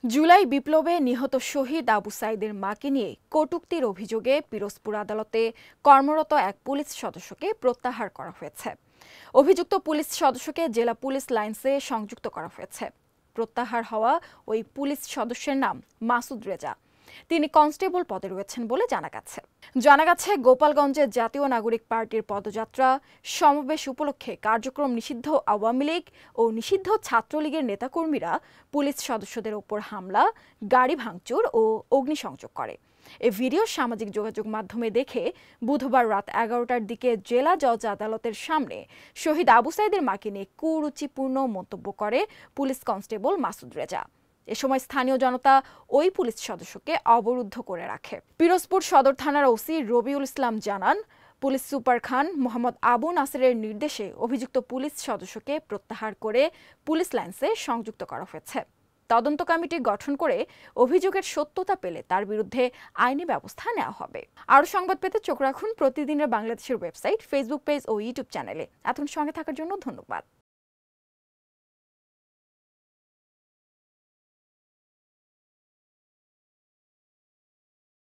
জুলাই বিপ্লবে নিহত শহীদ আবু সাঈদের মাকে নিয়ে কটূক্তির অভিযোগে পিরোজপুর আদালতে কর্মরত এক পুলিশ সদস্যকে প্রত্যাহার করা হয়েছে। অভিযুক্ত পুলিশ সদস্যকে জেলা পুলিশ লাইনসে সংযুক্ত করা হয়েছে। প্রত্যাহার হওয়া ওই পুলিশ সদস্যের নাম মাসুদ রেজা। তিনি কনস্টেবল পদে রয়েছেন বলে জানা গেছে গোপালগঞ্জে জাতীয় নাগরিক পার্টির পদযাত্রা সমাবেশ উপলক্ষে কার্যক্রম নিষিদ্ধ আওয়ামী লীগ ও নিষিদ্ধ ছাত্রলীগের নেতাকর্মীরা পুলিশ সদস্যদের ওপর হামলা, গাড়ি ভাঙচুর ও অগ্নিসংযোগ করে। এই ভিডিও সামাজিক যোগাযোগ মাধ্যমে দেখে বুধবার রাত 11টার দিকে জেলা জজ আদালতের সামনে শহীদ আবু সাঈদের মাকে নিয়ে কুরুচিপূর্ণ মন্তব্য করে পুলিশ কনস্টেবল মাসুদ রেজা। এ সময় স্থানীয় জনতা ওই পুলিশ সদস্যকে অবরুদ্ধ করে রাখে। পিরোজপুর সদর থানার ওসি রবিউল ইসলাম জানান, পুলিশ সুপার খান মোহাম্মদ আবু নাসেরের নির্দেশে অভিযুক্ত পুলিশ সদস্যকে প্রত্যাহার করে পুলিশ লাইনসে সংযুক্ত করা হয়েছে। তদন্ত কমিটি গঠন করে অভিযোগের সত্যতা পেলে তার বিরুদ্ধে আইনি ব্যবস্থা নেওয়া হবে। আরও সংবাদ পেতে চোখ রাখুন প্রতিদিনের বাংলাদেশের ওয়েবসাইট, ফেসবুক পেজ ও ইউটিউব চ্যানেলে। এতক্ষণ সঙ্গে থাকার জন্য ধন্যবাদ।